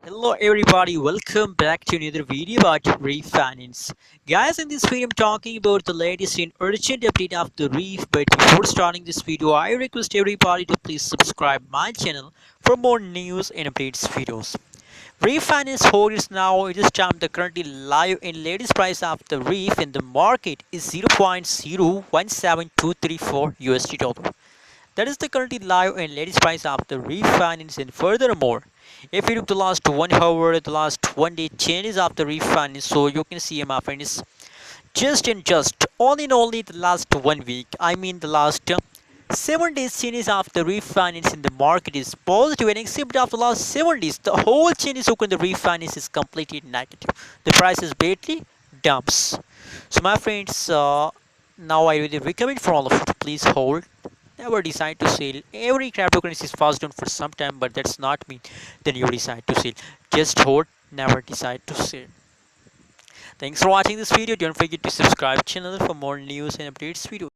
Hello everybody, welcome back to another video about Reef Finance. Guys, in this video I'm talking about the latest and urgent update of the Reef, but before starting this video I request everybody to please subscribe my channel for more news and updates videos. Reef Finance holds now it is time the currently live and latest price of the Reef in the market is 0.017234 USD dollar. That is the currently live and latest price of the refinance. And furthermore, if you look the last 1 hour, the last 1 day changes of the refinance, so you can see my friends, just only the last 1 week. I mean the last 7 days changes of the refinance in the market is positive, and except of the last 7 days, the whole changes open the refinance is completely negative. The price is badly dumps. So my friends, now I really recommend for all of you to please hold. Never decide to sell. Every cryptocurrency is fast down for some time, but that's not mean then you decide to sell. Just hold, never decide to sell. Thanks for watching this video. Don't forget to subscribe channel for more news and updates videos.